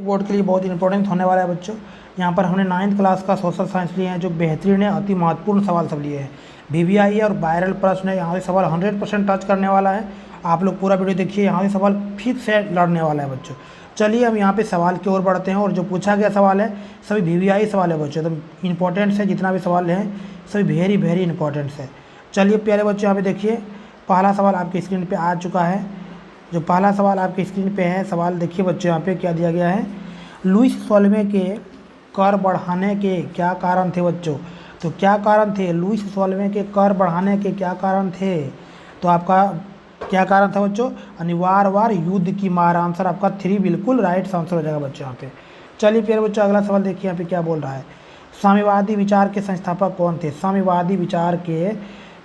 Board के लिए बहुत इंपॉर्टेंट होने वाला है बच्चों। यहाँ पर हमने 9th क्लास का सोशल साइंस लिए हैं जो बेहतरीन है, अति महत्वपूर्ण सवाल सब लिए हैं। VVI है और वायरल प्रश्न है। यहाँ से सवाल 100% टच करने वाला है। आप लोग पूरा वीडियो देखिए, यहाँ से सवाल फिर से लड़ने वाला है बच्चों। चलिए हम यहाँ पे सवाल की ओर बढ़ते हैं और जो पूछा गया सवाल है सभी VVI सवाल है बच्चों, तो इंपॉर्टेंट्स है। जितना भी सवाल है सभी वेरी इंपॉर्टेंट्स है। चलिए प्यारे बच्चों यहाँ पे देखिए, पहला सवाल आपके स्क्रीन पे आ चुका है। जो पहला सवाल आपके स्क्रीन पे है, सवाल देखिए बच्चों यहाँ पे क्या दिया गया है। लुईस 16वें के कर बढ़ाने के क्या कारण थे बच्चों? तो क्या कारण थे? लुईस 16वें के कर बढ़ाने के क्या कारण थे? तो आपका क्या कारण था बच्चों? अनिवार्य युद्ध की मार। आंसर आपका 3 बिल्कुल राइट आंसर हो जाएगा बच्चों यहाँ पे। चलिए फिर बच्चों अगला सवाल देखिए यहाँ पे क्या बोल रहा है। साम्यवादी विचार के संस्थापक कौन थे? साम्यवादी विचार के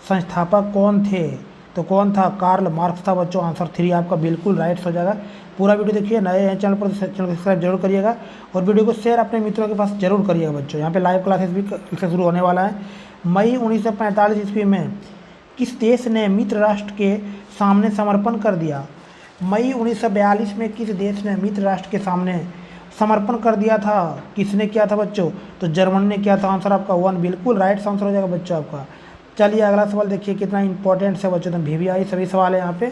संस्थापक कौन थे? तो कौन था? कार्ल मार्क्स था बच्चों। आंसर 3 आपका बिल्कुल राइट हो जाएगा। पूरा वीडियो देखिए। नए हैं चैनल पर चैनल को सब्सक्राइब जरूर करिएगा और वीडियो को शेयर अपने मित्रों के पास जरूर करिएगा बच्चों। यहाँ पे लाइव क्लासेस भी से शुरू होने वाला है। मई 1945 ईस्वी में किस देश ने मित्र राष्ट्र के सामने समर्पण कर दिया? मई 1942 में किस देश ने मित्र राष्ट्र के सामने समर्पण कर दिया था? किसने किया था बच्चों? तो जर्मनी ने किया था। आंसर आपका 1 बिल्कुल राइट आंसर हो जाएगा बच्चों आपका। चलिए अगला सवाल देखिए कितना इंपॉर्टेंट है बच्चों। तो VVI सभी सवाल है यहाँ पे।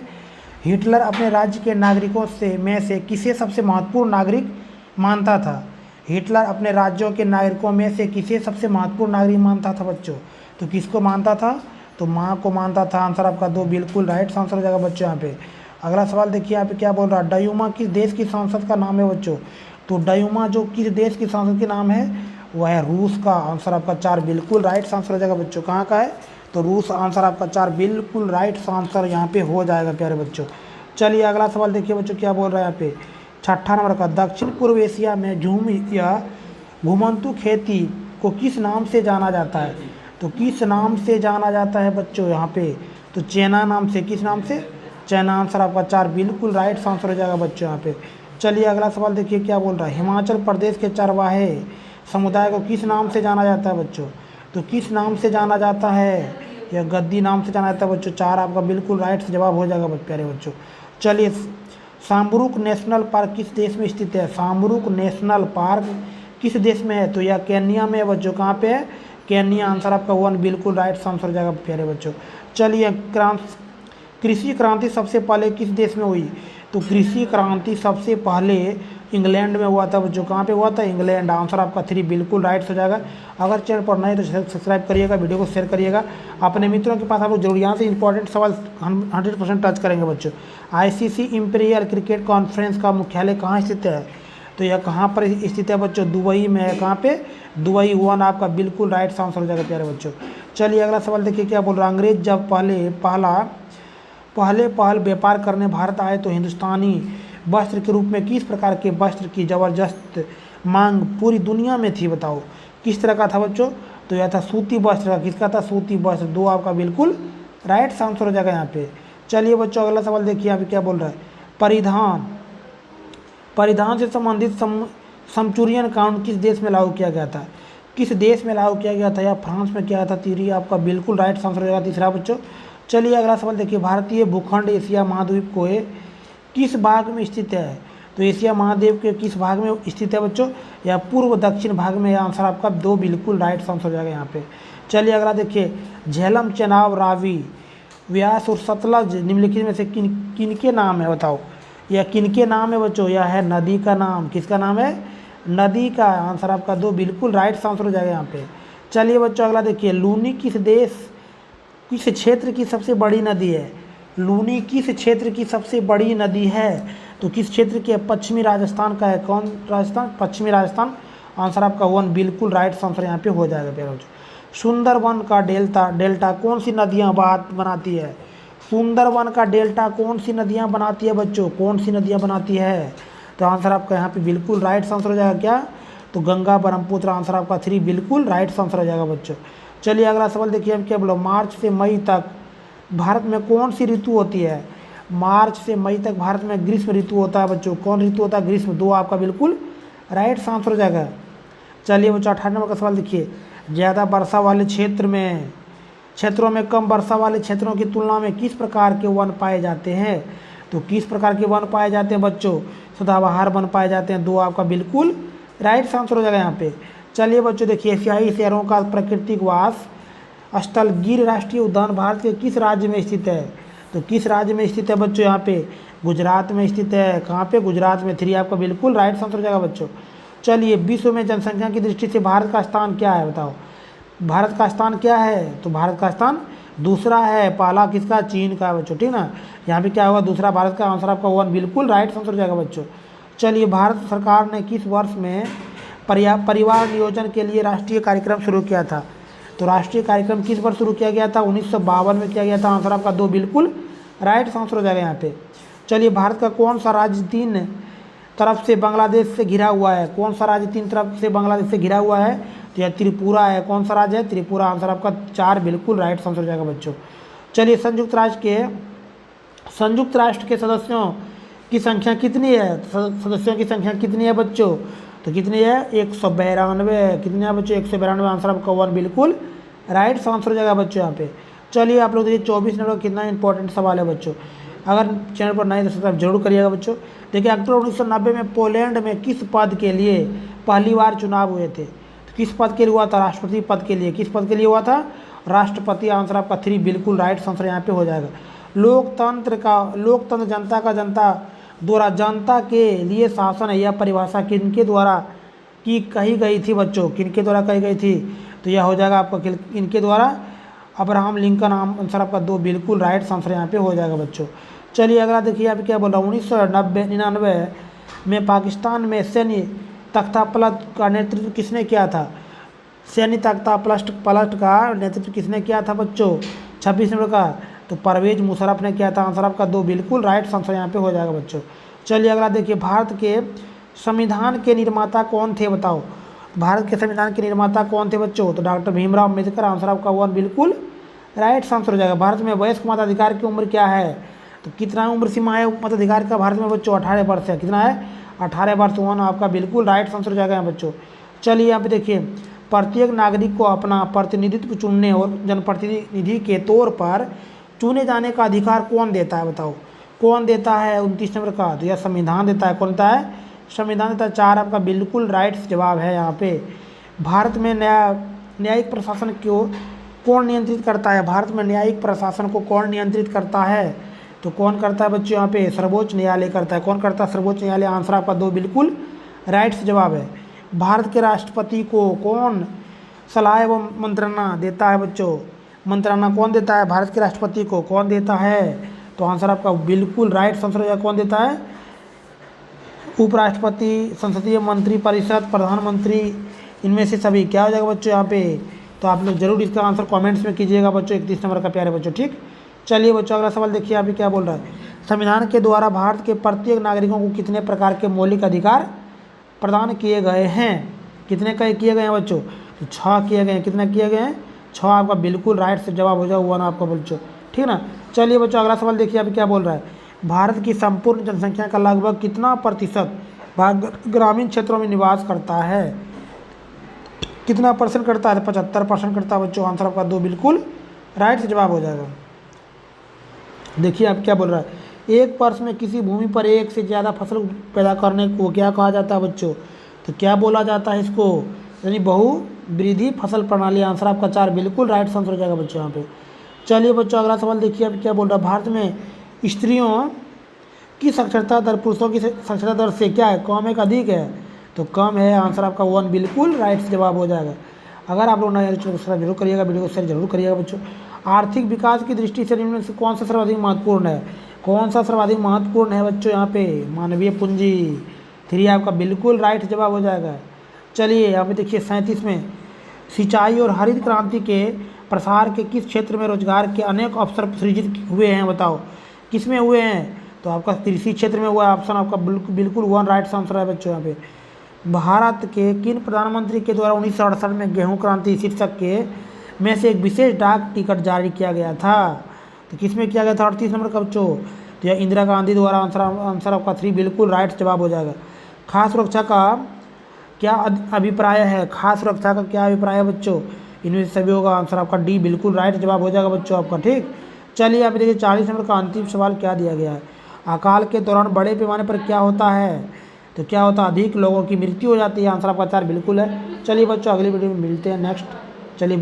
हिटलर अपने राज्य के नागरिकों से किसे सबसे महत्वपूर्ण नागरिक मानता था? हिटलर अपने राज्यों के नागरिकों में से किसे सबसे महत्वपूर्ण नागरिक मानता था बच्चों? तो किसको मानता था? तो माँ को मानता था। आंसर आपका 2 बिल्कुल राइट आंसर हो जाएगा बच्चों यहाँ पे। अगला सवाल देखिए यहाँ पे क्या बोल रहा है। डायूमा किस देश की संसद का नाम है बच्चों? तो डायूमा जो किस देश की संसद के नाम है वह है रूस का। आंसर आपका 4 बिल्कुल राइट आंसर हो जाएगा बच्चों। कहाँ का है? तो रूस। आंसर आपका 4 बिल्कुल राइट आंसर यहाँ पे हो जाएगा प्यारे बच्चों। चलिए अगला सवाल देखिए बच्चों क्या बोल रहा है यहाँ पे। 6ठा नंबर का, दक्षिण पूर्व एशिया में झूम या घुमंतू खेती को किस नाम से जाना जाता है? तो किस नाम से जाना जाता है बच्चों यहाँ पे? तो चैना नाम से। किस नाम से? चैना। आंसर आपका 4 बिल्कुल राइट आंसर हो जाएगा बच्चों यहाँ पे। चलिए अगला सवाल देखिए क्या बोल रहा है। हिमाचल प्रदेश के चरवाहे समुदाय को किस नाम से जाना जाता है बच्चों? तो किस नाम से जाना जाता है? या गद्दी नाम से जाना जाता है बच्चों। 4 आपका बिल्कुल राइट जवाब हो जाएगा प्यारे बच्चों। चलिए साम्बुरुक नेशनल पार्क किस देश में स्थित है? साम्बुरुक नेशनल पार्क किस देश में है? तो यह केन्या में है बच्चों। कहाँ पे है? केन्या। आंसर आपका 1 बिल्कुल राइट आंसर हो जाएगा प्यारे बच्चों। चलिए कृषि क्रांति सबसे पहले किस देश में हुई? तो कृषि क्रांति सबसे पहले इंग्लैंड में हुआ था बच्चों। कहाँ पे हुआ था? इंग्लैंड। आंसर आपका 3 बिल्कुल राइट हो जाएगा। अगर चैनल पर नए तो सब्सक्राइब करिएगा, वीडियो को शेयर करिएगा अपने मित्रों के पास। आप लोग जरूर यहाँ से इंपॉर्टेंट सवाल 100% टच करेंगे बच्चों। ICC इंपीरियल क्रिकेट कॉन्फ्रेंस का मुख्यालय कहाँ स्थित है? तो यह कहाँ पर स्थित है बच्चों? दुबई में है। कहाँ पे? दुबई। 1 आपका बिल्कुल राइट आंसर हो जाएगा प्यारे बच्चों। चलिए अगला सवाल देखिए क्या बोल रहा है। अंग्रेज जब पहल व्यापार करने भारत आए तो हिंदुस्तानी वस्त्र के रूप में किस प्रकार के वस्त्र की ज़बरदस्त मांग पूरी दुनिया में थी? बताओ किस तरह का था बच्चों? तो यह था सूती वस्त्र का। किसका था? सूती वस्त्र। 2 आपका बिल्कुल राइट आंसर हो जाएगा यहाँ पे। चलिए बच्चों अगला सवाल देखिए यहाँ पे क्या बोल रहा है। परिधान से संबंधित समचूरियन कानून किस देश में लागू किया गया था? किस देश में लागू किया गया था? या फ्रांस में किया था? 3 आपका बिल्कुल राइट आंसर हो जाएगा तीसरा बच्चों। चलिए अगला सवाल देखिए। भारतीय भूखंड एशिया महाद्वीप को किस भाग में स्थित है? तो एशिया महाद्वीप के किस भाग में स्थित है बच्चों? या पूर्व दक्षिण भाग में? आंसर आपका 2 बिल्कुल राइट आंसर हो जाएगा यहाँ पे। चलिए अगला देखिए। झेलम, चेनाब, रावी, व्यास और सतलज निम्नलिखित में से किनके नाम है? बताओ यह किनके नाम है बच्चों? यह है नदी का नाम। किसका नाम है? नदी का। आंसर आपका 2 बिल्कुल राइट आंसर हो जाएगा यहाँ पे। चलिए बच्चों अगला देखिए। लूनी किस क्षेत्र की सबसे बड़ी नदी है? लूनी किस क्षेत्र की सबसे बड़ी नदी है? तो किस क्षेत्र की है? पश्चिमी राजस्थान का है। कौन राजस्थान? पश्चिमी राजस्थान। आंसर आपका 1 बिल्कुल राइट आंसर यहाँ पे हो जाएगा प्यारे बच्चों। सुंदरवन का डेल्टा कौन सी नदियाँ बनाती है? सुंदरवन का डेल्टा कौन सी नदियाँ बनाती है बच्चों? कौन सी नदियाँ बनाती है? तो आंसर आपका यहाँ पे बिल्कुल राइट आंसर हो जाएगा क्या? तो गंगा, ब्रह्मपुत्र। आंसर आपका 3 बिल्कुल राइट आंसर हो जाएगा बच्चों। चलिए अगला सवाल देखिए हम क्या बोलो। मार्च से मई तक भारत में कौन सी ऋतु होती है? मार्च से मई तक भारत में ग्रीष्म ऋतु होता है बच्चों। कौन ऋतु होता है? ग्रीष्म। 2 आपका बिल्कुल राइट आंसर हो जाएगा। चलिए बच्चों 18 नंबर का सवाल देखिए। ज़्यादा वर्षा वाले क्षेत्रों में कम वर्षा वाले क्षेत्रों की तुलना में किस प्रकार के वन पाए जाते हैं? तो किस प्रकार के वन पाए जाते हैं बच्चों? सदाबहार वन पाए जाते हैं। 2 आपका बिल्कुल राइट आंसर हो जाएगा यहाँ पे। चलिए बच्चों देखिए, एशियाई शेरों का प्राकृतिक वास स्थल गिर राष्ट्रीय उद्यान भारत के किस राज्य में स्थित है? तो किस राज्य में स्थित है बच्चों? यहाँ पे गुजरात में स्थित है। कहाँ पे? गुजरात में। 3 आपका बिल्कुल राइट आंसर हो जाएगा बच्चों। चलिए, विश्व में जनसंख्या की दृष्टि से भारत का स्थान क्या है? बताओ, भारत का स्थान क्या है? तो भारत का स्थान दूसरा है। पहला किसका? चीन का है बच्चों, ठीक ना। यहाँ पे क्या होगा? दूसरा भारत का। आंसर आपका 1 बिल्कुल राइट आंसर हो जाएगा बच्चों। चलिए, भारत सरकार ने किस वर्ष में परिवार नियोजन के लिए राष्ट्रीय कार्यक्रम शुरू किया था? तो राष्ट्रीय कार्यक्रम किस वर्ष शुरू किया गया था? 1952 में किया गया था। आंसर आपका 2 बिल्कुल राइट आंसर हो जाएगा यहाँ पे। चलिए, भारत का कौन सा राज्य 3 तरफ से बांग्लादेश से घिरा हुआ है? कौन सा राज्य 3 तरफ से बांग्लादेश से घिरा हुआ है? तो यह त्रिपुरा है। कौन सा राज्य है? त्रिपुरा। आंसर आपका 4 बिल्कुल राइट आंसर हो जाएगा बच्चों। चलिए, संयुक्त राष्ट्र के सदस्यों की संख्या कितनी है? सदस्यों की संख्या कितनी है बच्चों? तो कितनी है? 192। कितनी है बच्चों? 192। आंसर आपका 1 बिल्कुल राइट आंसर हो जाएगा बच्चों यहाँ पे। चलिए, आप लोग देखिए 24 नंबर कितना इंपॉर्टेंट सवाल है बच्चों। अगर चैनल पर नए तो सब्सक्राइब जरूर करिएगा बच्चों। देखिए, अक्टूबर 1990 में पोलैंड में किस पद के लिए पहली बार चुनाव हुए थे? तो किस पद के लिए हुआ था? राष्ट्रपति पद के लिए। किस पद के लिए हुआ था? राष्ट्रपति। आंसर आपका 3 बिल्कुल राइट आंसर यहाँ पे हो जाएगा। लोकतंत्र जनता द्वारा जनता के लिए शासन है, यह परिभाषा किनके द्वारा कही गई थी बच्चों? किनके द्वारा कही गई थी? तो यह हो जाएगा आपका इनके द्वारा, अब्राहम लिंकन। आंसर आपका 2 बिल्कुल राइट आंसर यहाँ पे हो जाएगा बच्चों। चलिए, अगला देखिए यहाँ पे क्या बोल रहा हूँ। 1999 में पाकिस्तान में सैन्य तख्तापलट का नेतृत्व किसने किया था? सैन्य तख्तापलट का नेतृत्व किसने किया था बच्चों? 26 नंबर का तो परवेज मुशर्रफ ने किया था। आंसर आपका 2 बिल्कुल राइट आंसर यहाँ पे हो जाएगा बच्चों। चलिए, अगला देखिए, भारत के संविधान के निर्माता कौन थे? बताओ, भारत के संविधान के निर्माता कौन थे बच्चों? तो डॉक्टर भीमराव अम्बेडकर। आंसर आपका 1 बिल्कुल राइट आंसर हो जाएगा। भारत में वयस्क मताधिकार की उम्र क्या है? तो कितना उम्र सीमा है मताधिकार का भारत में बच्चों? 18 वर्ष है। कितना है? 18 वर्ष। 1 आपका बिल्कुल राइट आंसर हो जाएगा यहाँ बच्चों। चलिए, यहाँ पे देखिए, प्रत्येक नागरिक को अपना प्रतिनिधित्व चुनने और जनप्रतिनिधि के तौर पर चुने जाने का अधिकार कौन देता है? बताओ, कौन देता है? 29 नंबर का तो यह संविधान देता है। कौन देता है? संविधान देता है। 4 आपका बिल्कुल राइट जवाब है यहाँ पे। भारत में न्यायिक प्रशासन को कौन नियंत्रित करता है? भारत में न्यायिक प्रशासन को कौन नियंत्रित करता है? तो कौन करता है बच्चों? यहाँ पे सर्वोच्च न्यायालय करता है। कौन करता है? सर्वोच्च न्यायालय। आंसर आपका 2 बिल्कुल राइट जवाब है। भारत के राष्ट्रपति को कौन सलाह एवं मंत्रणा देता है बच्चों? मंत्रणा कौन देता है? भारत के राष्ट्रपति को कौन देता है? तो आंसर आपका बिल्कुल राइट आंसर हो जाएगा। कौन देता है? उपराष्ट्रपति, संसदीय मंत्री परिषद, प्रधानमंत्री, इनमें से सभी। क्या हो जाएगा बच्चों यहाँ पे? तो आप लोग जरूर इसका आंसर कमेंट्स में कीजिएगा बच्चों। 31 नंबर का प्यारे बच्चों, ठीक। चलिए बच्चों, अगला सवाल देखिए यहाँ पे क्या बोल रहा है। संविधान के द्वारा भारत के प्रत्येक नागरिकों को कितने प्रकार के मौलिक अधिकार प्रदान किए गए हैं? कितने किए गए हैं बच्चों? तो 6 किए गए हैं। कितने किए गए हैं? 6 आपका बिल्कुल राइट से जवाब हो जाएगा 1 आपका बच्चों, ठीक ना। चलिए बच्चों, अगला सवाल देखिए अभी क्या बोल रहा है। भारत की संपूर्ण जनसंख्या का लगभग कितना प्रतिशत भाग ग्रामीण क्षेत्रों में निवास करता है? कितना परसेंट करता है? 75% करता है बच्चों। आंसर आपका 2 बिल्कुल राइट से जवाब हो जाएगा। देखिए आप क्या बोल रहा है। एक वर्ष में किसी भूमि पर एक से ज़्यादा फसल पैदा करने को क्या कहा जाता है बच्चों? तो क्या बोला जाता है इसको? यानी बहुवृद्धि फसल प्रणाली। आंसर आपका 4 बिल्कुल राइट आंसर हो जाएगा बच्चों यहाँ पे। चलिए बच्चों, अगला सवाल देखिए अब क्या बोल रहा है। भारत में स्त्रियों की साक्षरता दर पुरुषों की साक्षरता दर से क्या है? कम है कि अधिक है? तो कम है। आंसर आपका 1 बिल्कुल राइट से जवाब हो जाएगा। अगर आप लोग नए सब्सक्राइब जरूर करिएगा, वीडियो को शेयर जरूर करिएगा बच्चों। आर्थिक विकास की दृष्टि से निम्न से कौन सा सर्वाधिक महत्वपूर्ण है? कौन सा सर्वाधिक महत्वपूर्ण है बच्चों? यहाँ पे मानवीय पूंजी। 3 आपका बिल्कुल राइट जवाब हो जाएगा। चलिए यहाँ पे देखिए 37 में सिंचाई और हरित क्रांति के प्रसार के किस क्षेत्र में रोजगार के अनेक अवसर सृजित हुए हैं? बताओ किस में हुए हैं? तो आपका कृषि क्षेत्र में हुआ। ऑप्शन आपका बिल्कुल 1 राइट आंसर है बच्चों यहाँ पे। भारत के किन प्रधानमंत्री के द्वारा 1968 में गेहूं क्रांति शीर्षक के में से एक विशेष डाक टिकट जारी किया गया था? तो किस में किया गया था? 38 नंबर का बच्चों। तो यह इंदिरा गांधी द्वारा। आंसर आपका 3 बिल्कुल राइट जवाब हो जाएगा। खास सुरक्षा का क्या अभिप्राय है? खास सुरक्षा का क्या अभिप्राय है बच्चों? इनमें से सभी होगा। आंसर आपका डी बिल्कुल राइट जवाब हो जाएगा बच्चों आपका, ठीक। चलिए आप देखिए 40 नंबर का अंतिम सवाल क्या दिया गया है। अकाल के दौरान बड़े पैमाने पर क्या होता है? तो क्या होता है? अधिक लोगों की मृत्यु हो जाती है। आंसर आपका 4 बिल्कुल है। चलिए बच्चों, अगली वीडियो में मिलते हैं नेक्स्ट। चलिए।